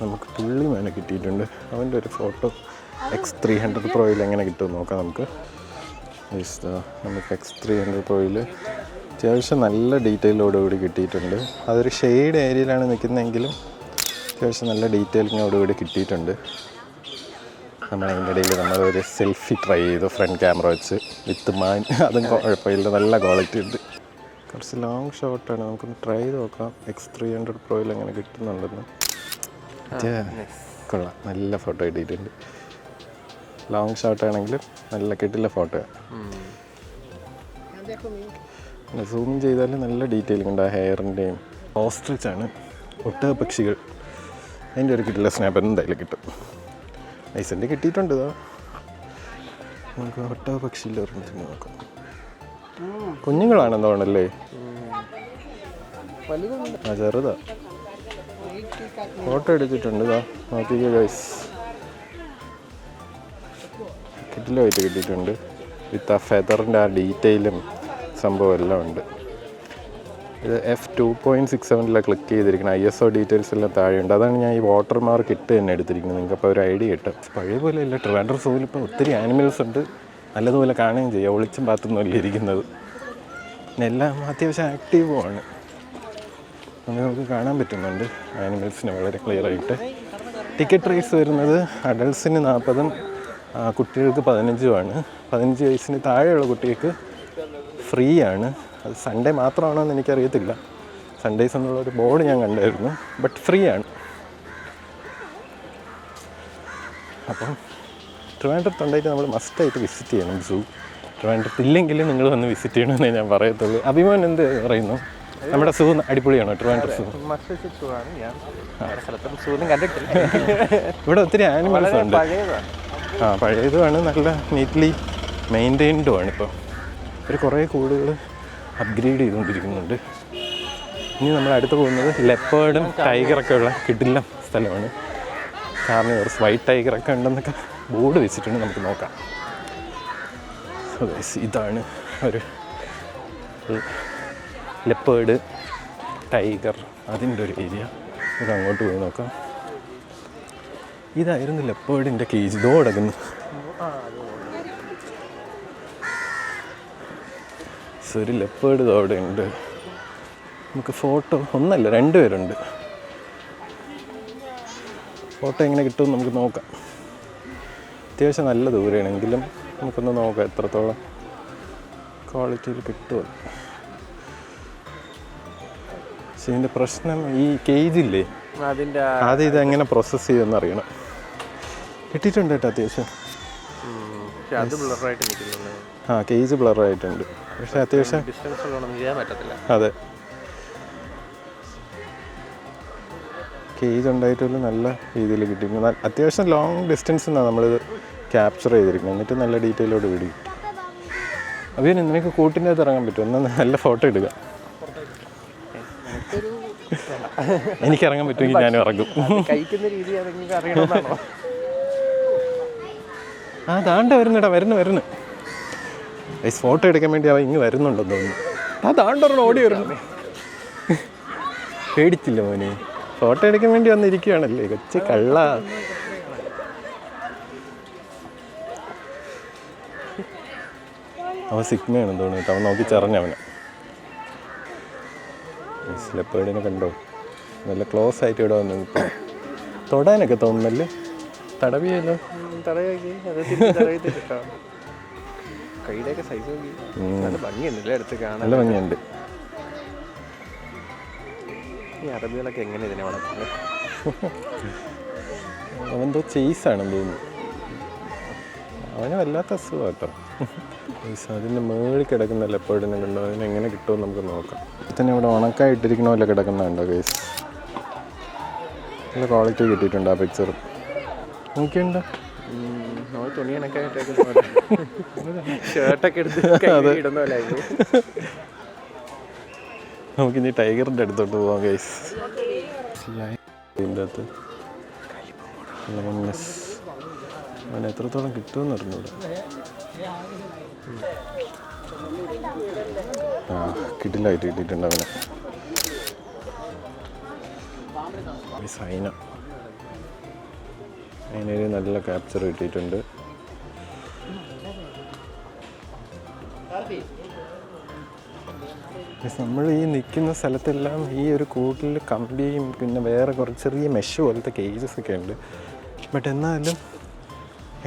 നമുക്ക് പുള്ളിമാനെ കിട്ടിയിട്ടുണ്ട്. അവൻ്റെ ഒരു ഫോട്ടോ X300 Proയിൽ എങ്ങനെ കിട്ടും നോക്കാം നമുക്ക്. നമുക്ക് X300 Proയിൽ അത്യാവശ്യം നല്ല ഡീറ്റെയിലോടുകൂടി കിട്ടിയിട്ടുണ്ട്. അതൊരു ഷെയ്ഡ് ഏരിയയിലാണ് നിൽക്കുന്നതെങ്കിലും അത്യാവശ്യം നല്ല ഡീറ്റെയിലിങ്ങോടുകൂടി കിട്ടിയിട്ടുണ്ട്. നമ്മൾ അതിൻ്റെ ഇടയിൽ നമ്മളൊരു സെൽഫി ട്രൈ ചെയ്തു ഫ്രണ്ട് ക്യാമറ വെച്ച് വിത്ത് മാൻ. അതും കുഴപ്പമില്ല, നല്ല ക്വാളിറ്റി ഉണ്ട്. കുറച്ച് ലോങ് ഷോട്ടാണ്, നമുക്കൊന്ന് ട്രൈ ചെയ്ത് നോക്കാം X300 Proയിൽ എങ്ങനെ കിട്ടുന്നുണ്ടെന്ന്. കൊള്ളാം, നല്ല ഫോട്ടോ കിട്ടിയിട്ടുണ്ട്. ലോങ് ഷോട്ടാണെങ്കിലും നല്ല കിട്ടില്ല ഫോട്ടോ. സൂം ചെയ്താൽ നല്ല ഡീറ്റെയിലിംഗ് ഉണ്ട്. ആ ഹെയറിൻ്റെയും ഓസ്ട്രിച്ചാണ്, ഒട്ടക പക്ഷികൾ. അതിൻ്റെ ഒരു കിട്ടില്ല സ്നാപ്പ് എന്തായാലും കിട്ടും. നൈസിൻ്റെ കിട്ടിയിട്ടുണ്ട്. ഇതാ നമുക്ക് ഒട്ടക പക്ഷിയിൽ ഒരെണ്ണത്തിന് നോക്കാം. കുഞ്ഞുങ്ങളാണെന്ന് തോന്നല്ലേ? ആ ചെറുതാ. ഫോട്ടോ എടുത്തിട്ടുണ്ട്. ഇതാ നോക്കിക്കോ ഗൈസ്, കിട്ടിലുമായിട്ട് കിട്ടിയിട്ടുണ്ട്. വിത്ത് ആ ഫെദറിൻ്റെ ആ ഡീറ്റെയിലും സംഭവം എല്ലാം ഉണ്ട്. ഇത് F2.67 ക്ലിക്ക് ചെയ്തിരിക്കുന്നത്. ISO ഡീറ്റെയിൽസ് എല്ലാം താഴെയുണ്ട്. അതാണ് ഞാൻ ഈ വാട്ടർ മാർക്ക് ഇട്ട് തന്നെ എടുത്തിരിക്കുന്നത്. നിങ്ങൾക്ക് അപ്പോൾ ഒരു ഐഡിയ കിട്ടും. പഴയ പോലെ അല്ല, ട്രിവാൻഡ്രം സൂവിൽ ഇപ്പോൾ ഒത്തിരി ആനിമൽസ് ഉണ്ട്. നല്ലതുപോലെ കാണുകയും ചെയ്യാം. ഒളിച്ചും പാത്തൊന്നുമല്ല ഇരിക്കുന്നത്. പിന്നെ എല്ലാം അത്യാവശ്യം ആക്റ്റീവുമാണ്. നമുക്ക് കാണാൻ പറ്റുന്നുണ്ട് ആനിമൽസിനെ വളരെ ക്ലിയർ ആയിട്ട്. ടിക്കറ്റ് പ്രൈസ് വരുന്നത് അഡൾട്ട്സിന് 40-ഉം കുട്ടികൾക്ക് 15-ഉമാണ്. 15 വയസ്സിന് താഴെയുള്ള കുട്ടികൾക്ക് ഫ്രീ ആണ്. അത് സൺഡേ മാത്രമാണോ എന്ന് എനിക്കറിയത്തില്ല. സൺഡേസ് എന്നുള്ളൊരു ബോർഡ് ഞാൻ കണ്ടായിരുന്നു. ബട്ട് ഫ്രീ ആണ്. അപ്പം ട്രിവാൻഡ്രത്തുണ്ടായിട്ട് നമ്മൾ മസ്റ്റായിട്ട് വിസിറ്റ് ചെയ്യണം സൂ. ട്രിവാൻഡ്രത്തില്ലെങ്കിലും നിങ്ങൾ വന്ന് വിസിറ്റ് ചെയ്യണമെന്നേ ഞാൻ പറയത്തുള്ളൂ. അഭിമാൻ എന്ത് പറയുന്നു? നമ്മുടെ സൂ അടിപൊളിയാണോ ട്രിവാൻഡ്രം സൂ? ഇവിടെ ഒത്തിരി ആനിമൽസ് ഉണ്ട്. പഴയതുമാണ്, നല്ല നീറ്റ്ലി മെയിൻറ്റെയിൻഡുമാണ്. ഇപ്പോൾ ഒരു കുറേ കൂടുകൾ അപ്ഗ്രേഡ് ചെയ്തുകൊണ്ടിരിക്കുന്നുണ്ട്. ഇനി നമ്മൾ അടുത്ത് പോകുന്നത് ലെപ്പേർഡും ടൈഗറൊക്കെ ഉള്ള കിടിലം സ്ഥലമാണ്. കാർണിവേഴ്സ്, വൈറ്റ് ടൈഗറൊക്കെ ഉണ്ടെന്നൊക്കെ ബോർഡ് വെച്ചിട്ടുണ്ട്. നമുക്ക് നോക്കാം. ഇതാണ് ഒരു ലെപ്പേർഡ് ടൈഗർ അതിൻ്റെ ഒരു ഏരിയ. ഇത് അങ്ങോട്ട് പോയി നോക്കാം. ഇതായിരുന്നു ലെപ്പേർഡിൻ്റെ കേജ്. ഇതോ കിടക്കുന്നു. ഒരു ലെപ്പേർഡ് അവിടെ ഉണ്ട്. നമുക്ക് ഫോട്ടോ ഒന്നല്ല 2 പേരുണ്ട്. ഫോട്ടോ എങ്ങനെ കിട്ടുമെന്ന് നമുക്ക് നോക്കാം. അത്യാവശ്യം നല്ല ദൂരെയാണെങ്കിലും നമുക്കൊന്ന് നോക്കാം എത്രത്തോളം ക്വാളിറ്റിയിൽ കിട്ടുമോ. പക്ഷെ ഇതിൻ്റെ പ്രശ്നം ഈ കേജില്ലേ, ആദ്യം ഇതെങ്ങനെ പ്രോസസ്സ് ചെയ്യുമെന്ന് അറിയണം. കിട്ടിയിട്ടുണ്ട് കേട്ടോ അത്യാവശ്യം. കേജ് ബ്ലറായിട്ടുണ്ട്. പക്ഷെ അത്യാവശ്യം അതെ, കേജ് ഉണ്ടായിട്ടുള്ള നല്ല രീതിയിൽ കിട്ടിയിട്ടുണ്ട്. അത്യാവശ്യം ലോങ് ഡിസ്റ്റൻസിൽ നിന്നാണ് നമ്മളിത് ക്യാപ്ചർ ചെയ്തിരിക്കുന്നത്. എന്നിട്ട് നല്ല ഡീറ്റെയിലോട് വീഡിയോ കിട്ടി. അപ്പോൾ നിനക്ക് കൂട്ടിൻ്റെ അകത്ത് ഇറങ്ങാൻ പറ്റും. എന്നാൽ നല്ല ഫോട്ടോ എടുക്കുക. എനിക്കിറങ്ങാൻ പറ്റുമെങ്കിൽ ഞാനും ഇറങ്ങും. ആ താണ്ട വരുന്നടാ, വരുന്നു. ഫോട്ടോ എടുക്കാൻ വേണ്ടി അവൻ ഇങ്ങ് വരുന്നുണ്ടെന്ന് തോന്നുന്നു. ആ താണ്ടൊരെണ്ണം ഓടി വരുന്നു. പേടിച്ചില്ല മോനെ, ഫോട്ടോ എടുക്കാൻ വേണ്ടി വന്നിരിക്കുകയാണല്ലേ കൊച്ചു കള്ള. അവൻ സിഗ്മയാണെന്ന് തോന്നുന്നു കേട്ടോ. അവൻ നോക്കി ചറഞ്ഞവനെ. ലെപ്പേർഡിനെ കണ്ടോ, നല്ല ക്ലോസ് ആയിട്ട് ഇവിടെ വന്നു. ഇപ്പം തൊടാനൊക്കെ തോന്നുന്നല്ലേ, തടവിയല്ലോ. നല്ല ഭംഗിയുണ്ട്. ഈ അറബികളൊക്കെ എങ്ങനെ ഇതിനെ വളർത്തുന്നത്? അവനെന്തോ ചേസാണെന്ന് തോന്നുന്നു. അവന് വല്ലാത്ത അസുഖം കേട്ടോ. അതിൻ്റെ മേളിൽ കിടക്കുന്ന ലെപ്പേർഡിനെ കണ്ടോ, അതിനെങ്ങനെ കിട്ടുമെന്ന് നമുക്ക് നോക്കാം. തന്നെ ഇവിടെ ഉണക്കായിട്ടിരിക്കണ പോലെ കിടക്കുന്നുണ്ടോ കേസ്? നല്ല ക്വാളിറ്റി കിട്ടിയിട്ടുണ്ട് ആ പിക്ചർ. നോക്കിയുണ്ടോ? തുണി ഷർട്ടൊക്കെ എടുത്ത് നമുക്കിനി ടൈഗറിൻ്റെ അടുത്തോട്ട് പോവാം ഗൈസ്. ഇതിൻ്റെ അകത്ത് അവൻ എത്രത്തോളം കിട്ടുമെന്ന് അറിഞ്ഞൂടെ. കിടിലായിട്ട് കിട്ടിയിട്ടുണ്ട് അവനെ. സൈന അതിനൊരു നല്ല ക്യാപ്ചർ കിട്ടിയിട്ടുണ്ട്. നമ്മൾ ഈ നിൽക്കുന്ന സ്ഥലത്തെല്ലാം ഈ ഒരു കൂട്ടിൽ കമ്പിയും പിന്നെ വേറെ കുറച്ച് ചെറിയ മെഷ് പോലത്തെ കേജസ് ഒക്കെ ഉണ്ട്. ബട്ട് എന്നാലും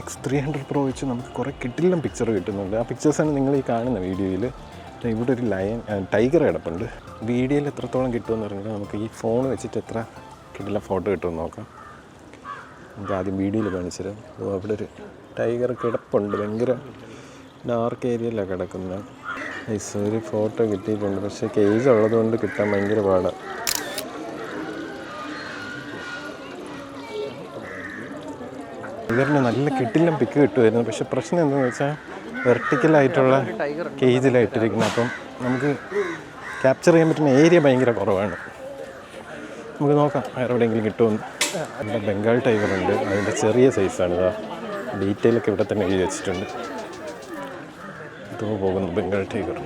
X300 Pro വെച്ച് നമുക്ക് കുറേ കിട്ടില്ല പിക്ചർ കിട്ടുന്നുണ്ട്. ആ പിക്ചേഴ്സാണ് നിങ്ങൾ ഈ കാണുന്ന വീഡിയോയിൽ. ഇവിടെ ഒരു ടൈഗർ കിടപ്പുണ്ട്. വീഡിയോയിൽ എത്രത്തോളം കിട്ടുമെന്ന് പറഞ്ഞാൽ നമുക്ക് ഈ ഫോൺ വെച്ചിട്ട് എത്ര കിട്ടില്ല ഫോട്ടോ കിട്ടുമെന്ന് നോക്കാം. നമുക്ക് ആദ്യം വീഡിയോയിൽ കാണിച്ചു തരാം. അവിടെ ഒരു ടൈഗർ കിടപ്പുണ്ട്. ഭയങ്കര ഡാർക്ക് ഏരിയയിലാണ് കിടക്കുന്നത്. ഒരു ഫോട്ടോ കിട്ടിയിട്ടുണ്ട്. പക്ഷേ കേജ് ഉള്ളതുകൊണ്ട് കിട്ടാൻ ഭയങ്കര പാടാണ്. ടൈഗറിന് നല്ല കിട്ടില്ല പിക്ക് കിട്ടുമായിരുന്നു. പക്ഷെ പ്രശ്നം എന്താണെന്ന് വെച്ചാൽ വെർട്ടിക്കലായിട്ടുള്ള കേജിലായിട്ടിരിക്കുന്നത്. അപ്പം നമുക്ക് ക്യാപ്ചർ ചെയ്യാൻ പറ്റുന്ന ഏരിയ ഭയങ്കര കുറവാണ്. നമുക്ക് നോക്കാം വേറെ എവിടെയെങ്കിലും കിട്ടുമെന്ന്. ഇവിടെ ബംഗാൾ ടൈഗറുണ്ട്. അതിൻ്റെ ചെറിയ സൈസാണ്. ഇതാ ഡീറ്റെയിലൊക്കെ ഇവിടെ തന്നെ എഴുതി വെച്ചിട്ടുണ്ട്. ഇതോ പോകുന്നു ബംഗാൾ ടൈഗർ.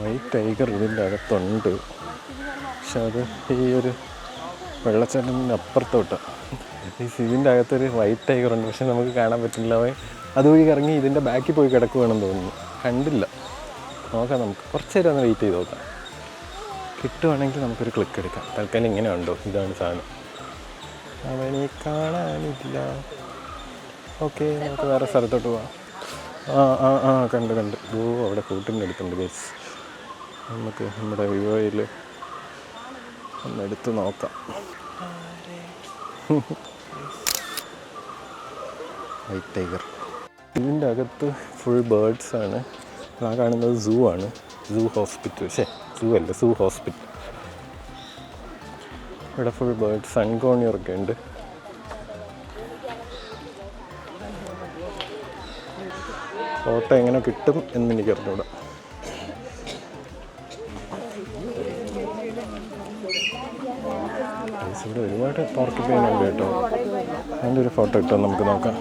വൈറ്റ് ടൈഗർ ഇതിൻ്റെ അകത്തുണ്ട്. പക്ഷെ അത് ഈ ഒരു വെള്ളച്ചാട്ടത്തിൻ്റെ അപ്പുറത്തോട്ട് ഇതിൻ്റെ അകത്തൊരു വൈറ്റ് ടൈഗർ ഉണ്ട്. പക്ഷെ നമുക്ക് കാണാൻ പറ്റില്ല. അവൻ അതുവഴി ഇറങ്ങി ഇതിൻ്റെ ബാക്കിൽ പോയി കിടക്കുകയാണെന്ന് തോന്നുന്നു. കണ്ടില്ല. നോക്കാം, നമുക്ക് കുറച്ച് നേരം ഒന്ന് വെയിറ്റ് ചെയ്ത് നോക്കാം. കിട്ടുവാണെങ്കിൽ നമുക്കൊരു ക്ലിക്ക് എടുക്കാം. തൽക്കാലം ഇങ്ങനെ ഉണ്ടോ, ഇതാണ് സാധനം. അവനെ കാണാനില്ല. ഓക്കെ, നമുക്ക് വേറെ സ്ഥലത്തോട്ട് പോവാം. കണ്ട് അവിടെ കൂട്ടിൻ്റെ അടുത്തുണ്ട് ഗൈസ്. നമുക്ക് നമ്മുടെ വിവോയിൽ ഒന്ന് എടുത്ത് നോക്കാം. White tiger. ഇതിൻ്റെ അകത്ത് ഫുൾ ബേർഡ്സാണ്. ആ കാണുന്നത് സൂ ആണ്. സൂ ഹോസ്പിറ്റൽ. സൂ അല്ല, സൂ ഹോസ്പിറ്റൽ. ഇവിടെ ഫുൾ ബേർഡ്സ്, സൺകോണിയറൊക്കെ ഉണ്ട്. ഫോട്ടോ എങ്ങനെ കിട്ടും എന്ന് എനിക്ക് അറിഞ്ഞൂടാ. ഇവിടെ ഒരുപാട് പോർക്കുപൈനുണ്ട് കേട്ടോ. അതിൻ്റെ ഒരു ഫോട്ടോ ഇട്ടോ നമുക്ക് നോക്കാം.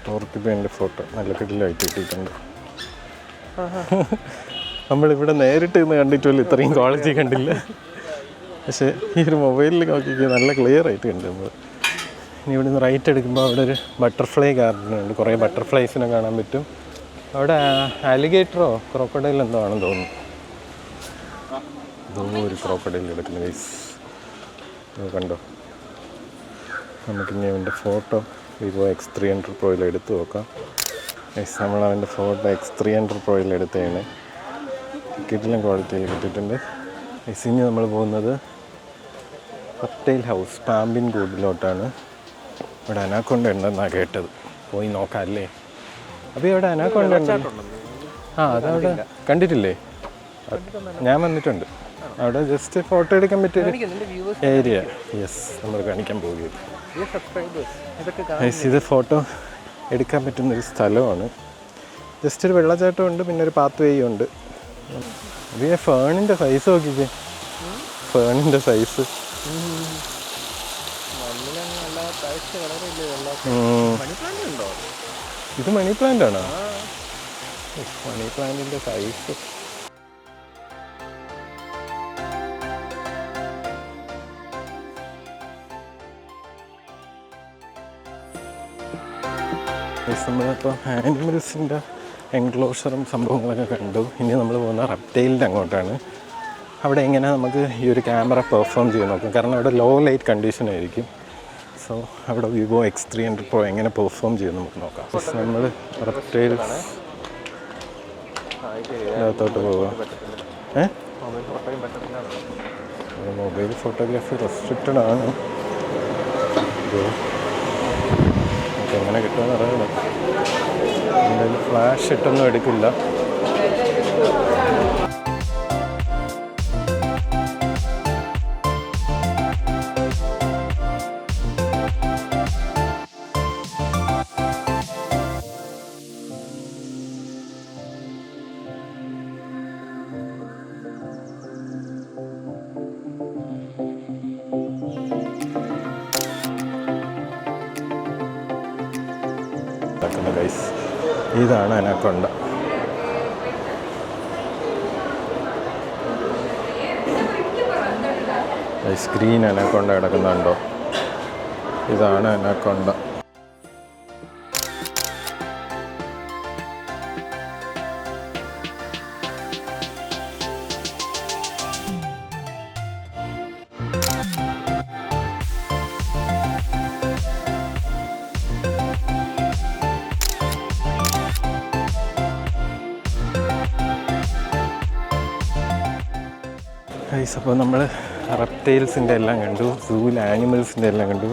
പോർക്കുപൈൻ്റെ ഫോട്ടോ നല്ല കിടിലായിട്ട് ഇട്ടിട്ടുണ്ട്. നമ്മളിവിടെ നേരിട്ട് നിന്ന് കണ്ടിട്ടുള്ള ഇത്രയും ക്വാളിറ്റി കണ്ടില്ല. പക്ഷേ ഈ ഒരു മൊബൈലിൽ നോക്കിക്കുക നല്ല ക്ലിയർ ആയിട്ട് കണ്ടു നമ്മൾ. ഇനി ഇവിടെ നിന്ന് റൈറ്റ് എടുക്കുമ്പോൾ അവിടെ ഒരു ബട്ടർഫ്ലൈ ഗാർഡനുണ്ട്. കുറേ ബട്ടർഫ്ലൈസിനെ കാണാൻ പറ്റും. അവിടെ അലിഗേറ്ററോ ക്രോക്കഡൈൽ എന്തോ ആണെന്ന് തോന്നുന്നു. ഇതോ ഒരു ക്രോക്കഡൈൽ കിടക്കുന്ന ഗൈസ്. കണ്ടോ. നമുക്കിനി അവൻ്റെ ഫോട്ടോ വിവോ X300 Proയിൽ എടുത്ത് നോക്കാം. ഗൈസ്, നമ്മൾ അവൻ്റെ ഫോട്ടോ X300 Proയിൽ എടുത്തതാണ്. ടിക്കറ്റിലും ക്വാളിറ്റിയിൽ കിട്ടിയിട്ടുണ്ട്. ഗൈസ്, ഇനി നമ്മൾ പോകുന്നത് റെപ്റ്റൈൽ ഹൗസ്, പാമ്പിൻ കൂടിലോട്ടാണ്. ഇവിടെ അനാക്കൊണ്ട ഉണ്ടെന്നാണ് കേട്ടത്. പോയി നോക്കാം അല്ലേ? അപ്പോൾ ഇവിടെ അനാക്കൊണ്ട ഉണ്ട്. അതവിടെ കണ്ടിട്ടില്ലേ? ഞാൻ വന്നിട്ടുണ്ട്. അവിടെ ജസ്റ്റ് ഫോട്ടോ എടുക്കാൻ പറ്റിയൊരു ഏരിയ. യെസ്, നമ്മൾ കാണിക്കാൻ പോവുകയാണ്. ഇത് ഫോട്ടോ എടുക്കാൻ പറ്റുന്നൊരു സ്ഥലമാണ്. ജസ്റ്റ് ഒരു വെള്ളച്ചാട്ടം ഉണ്ട്, പിന്നെ ഒരു പാത്ത് വേയും ഉണ്ട്. അത് ഫേണിൻ്റെ സൈസ് നോക്കിക്കേ. ഫേണിൻ്റെ സൈസ് ഇത് മണി പ്ലാന്റ് ആണോ? മണി പ്ലാന്റിൻ്റെ സൈസ്. നമ്മളിപ്പോൾ ആനിമൽസിൻ്റെ എൻക്ലോഷറും സംഭവങ്ങളൊക്കെ കണ്ടു. ഇനി നമ്മൾ പോകുന്ന റെപ്റ്റൈലിൻ്റെ അങ്ങോട്ടാണ്. അവിടെ എങ്ങനെ നമുക്ക് ഈ ഒരു ക്യാമറ പെർഫോം ചെയ്ത് നോക്കാം. കാരണം അവിടെ ലോ ലൈറ്റ് കണ്ടീഷൻ ആയിരിക്കും. സോ അവിടെ വിവോ X300 Pro എങ്ങനെ പെർഫോം ചെയ്ത് നമുക്ക് നോക്കാം. നമ്മൾ റെപ്റ്റൈൽ അകത്തോട്ട് പോവാം. മൊബൈൽ ഫോട്ടോഗ്രാഫി റെസ്ട്രിക്റ്റഡ് ആണ്. നമുക്ക് എങ്ങനെ കിട്ടുമെന്ന് അറിയണം. എന്തായാലും ഫ്ലാഷ് ഇട്ടൊന്നും എടുക്കില്ല. ഇതാണ് അനാക്കൊണ്ട. സ്ക്രീൻ അനാക്കൊണ്ട കിടക്കുന്നുണ്ടോ? ഇതാണ് അനാക്കൊണ്ട. അപ്പോൾ നമ്മൾ റെപ്റ്റൈൽസിൻ്റെ എല്ലാം കണ്ടു, സൂവിൽ ആനിമൽസിൻ്റെ എല്ലാം കണ്ടു.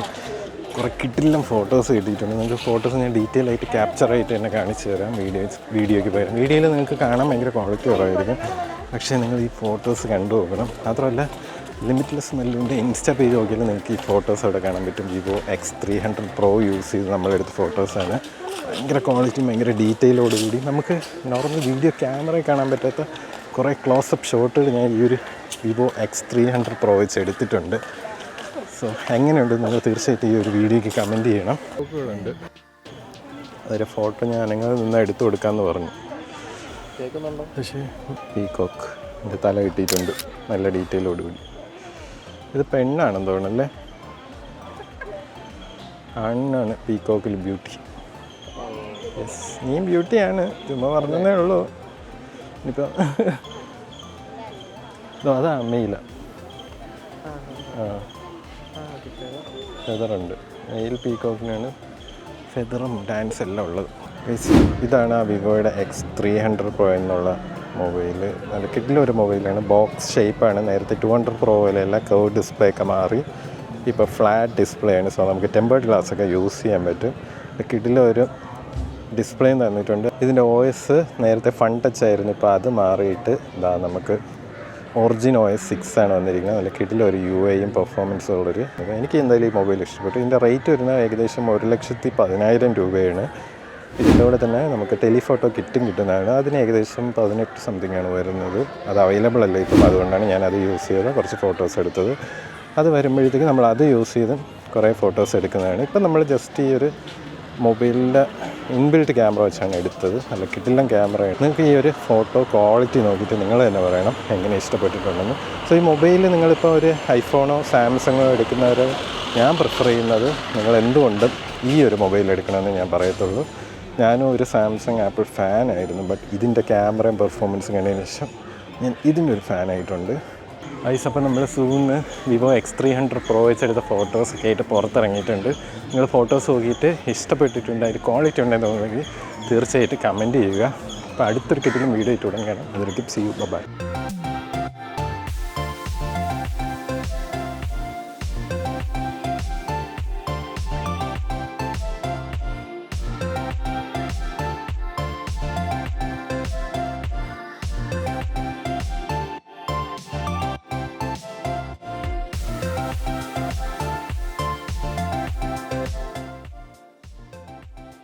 കുറേ കിട്ടിലും ഫോട്ടോസ് കിട്ടിയിട്ടുണ്ട്. നിങ്ങൾക്ക് ഫോട്ടോസ് ഞാൻ ഡീറ്റെയിൽ ആയിട്ട് ക്യാപ്ചറായിട്ട് തന്നെ കാണിച്ചു തരാം വീഡിയോയ്ക്ക് പകരം. വീഡിയോയിൽ നിങ്ങൾക്ക് കാണാൻ ഭയങ്കര ക്വാളിറ്റി കുറവായിരിക്കും, പക്ഷേ നിങ്ങൾ ഈ ഫോട്ടോസ് കണ്ടു നോക്കണം. മാത്രമല്ല ലിമിറ്റ്ലെസ് മല്ലുവിൻ്റെ ഇൻസ്റ്റാ പേജ് നോക്കിയാൽ നിങ്ങൾക്ക് ഈ ഫോട്ടോസ് അവിടെ കാണാൻ പറ്റും. വിവോ X300 Pro യൂസ് ചെയ്ത് നമ്മളെടുത്ത ഫോട്ടോസാണ്. ഭയങ്കര ക്വാളിറ്റിയും ഭയങ്കര ഡീറ്റെയിലോടുകൂടി നമുക്ക് നോർമൽ വീഡിയോ ക്യാമറയിൽ കാണാൻ പറ്റാത്ത കുറേ ക്ലോസപ്പ് ഷോട്ടുകൾ ഞാൻ ഈ ഒരു വിവോ X300 Pro വെച്ച് എടുത്തിട്ടുണ്ട്. സോ എങ്ങനെയുണ്ട് നിങ്ങൾ തീർച്ചയായിട്ടും ഈ ഒരു വീഡിയോയ്ക്ക് കമൻറ്റ് ചെയ്യണം. ഫോട്ടോകളുണ്ട്, അതിൻ്റെ ഫോട്ടോ ഞാൻ നിങ്ങൾ നിന്ന് എടുത്തു കൊടുക്കാമെന്ന് പറഞ്ഞു. കേൾക്കുന്നുണ്ടോ? പക്ഷേ പീകോക്ക് എൻ്റെ തല കിട്ടിയിട്ടുണ്ട് നല്ല ഡീറ്റെയിലോടുകൂടി. ഇത് പെണ്ണാണെന്ന് തോന്നുന്നല്ലേ? ആണിനാണ് പീകോക്കിൽ ബ്യൂട്ടി. യെസ്, നീ ബ്യൂട്ടിയാണ്, ചുമ്മാ പറഞ്ഞതേ ഉള്ളൂ. ഇനിയിപ്പോൾ അതാ മെയില. ഫെദറുണ്ട്. മെയിൽ പീകോക്കിനാണ് ഫെദറും ഡാൻസ് എല്ലാം ഉള്ളത്. ഇതാണ് ആ വിവോയുടെ X300 Pro എന്നുള്ള മൊബൈൽ. നല്ല കിഡിലൊരു മൊബൈലാണ്. ബോക്സ് ഷേപ്പാണ്. നേരത്തെ 200 Pro പോലെയല്ല, കർവ് ഡിസ്പ്ലേ ഒക്കെ മാറി ഇപ്പോൾ ഫ്ലാറ്റ് ഡിസ്പ്ലേ ആണ്. സോ നമുക്ക് ടെമ്പേർഡ് ഗ്ലാസ് ഒക്കെ യൂസ് ചെയ്യാൻ പറ്റും. കിഡിലൊരു ഡിസ്പ്ലേയും തന്നിട്ടുണ്ട്. ഇതിൻ്റെ OS നേരത്തെ ഫൺ ടച്ച് ആയിരുന്നു, ഇപ്പോൾ അത് മാറിയിട്ട് ഇതാ നമുക്ക് ഒറിജിൻ OS 6 ആണ് വന്നിരിക്കുന്നത്. നല്ല കിഡിലൊരു UIയും പെർഫോമൻസും ഉള്ളൊരു. എനിക്ക് എന്തായാലും ഈ മൊബൈൽ ഇഷ്ടപ്പെട്ടു. ഇതിൻ്റെ റേറ്റ് വരുന്നത് ഏകദേശം 1,10,000 രൂപയാണ്. ഇതിൻ്റെ കൂടെ തന്നെ നമുക്ക് ടെലിഫോട്ടോ കിറ്റും കിട്ടുന്നതാണ്. അതിന് ഏകദേശം 18 സംതിങ് ആണ് വരുന്നത്. അത് അവൈലബിൾ അല്ല ഇപ്പം, അതുകൊണ്ടാണ് ഞാനത് യൂസ് ചെയ്ത് കുറച്ച് ഫോട്ടോസ് എടുത്തത്. അത് വരുമ്പോഴത്തേക്ക് നമ്മൾ അത് യൂസ് ചെയ്ത് കുറേ ഫോട്ടോസ് എടുക്കുന്നതാണ്. ഇപ്പം നമ്മൾ ജസ്റ്റ് ഈ ഒരു മൊബൈലിൻ്റെ ഇൻബിൽറ്റ് ക്യാമറ വെച്ചാണ് എടുത്തത്. നല്ല കിടിലൻ ക്യാമറയാണ്. നിങ്ങൾക്ക് ഈ ഒരു ഫോട്ടോ ക്വാളിറ്റി നോക്കിയിട്ട് നിങ്ങൾ തന്നെ പറയണം എങ്ങനെ ഇഷ്ടപ്പെട്ടിട്ടുണ്ടെന്ന്. സോ ഈ മൊബൈലിൽ നിങ്ങളിപ്പോൾ ഒരു ഐഫോണോ സാംസങ്ങോ എടുക്കുന്നവർ ഞാൻ പ്രിഫർ ചെയ്യുന്നത് നിങ്ങൾ എന്തുകൊണ്ടും ഈ ഒരു മൊബൈൽ എടുക്കണമെന്ന് ഞാൻ പറയത്തുള്ളൂ. ഞാനും ഒരു സാംസങ് ആപ്പിൾ ഫാനായിരുന്നു, ബട്ട് ഇതിൻ്റെ ക്യാമറയും പെർഫോമൻസും കണ്ടതിന് ശേഷം ഞാൻ ഇതിൻ്റെ ഒരു ഫാനായിട്ടുണ്ട്. അപ്പോൾ നമ്മൾ സൂന്ന് വിവോ X300 Pro വെച്ചെടുത്ത ഫോട്ടോസൊക്കെ ആയിട്ട് പുറത്തിറങ്ങിയിട്ടുണ്ട്. നിങ്ങൾ ഫോട്ടോസ് നോക്കിയിട്ട് ഇഷ്ടപ്പെട്ടിട്ടുണ്ട്, അതിൽ ക്വാളിറ്റി ഉണ്ടെന്ന് തോന്നുന്നെങ്കിൽ തീർച്ചയായിട്ടും കമൻറ്റ് ചെയ്യുക. അപ്പോൾ അടുത്തൊരു കിട്ടിലും വീഡിയോ ഇട്ട് ഉടൻ കാണാം. അതിലേക്ക് സീ യു, ബൈ.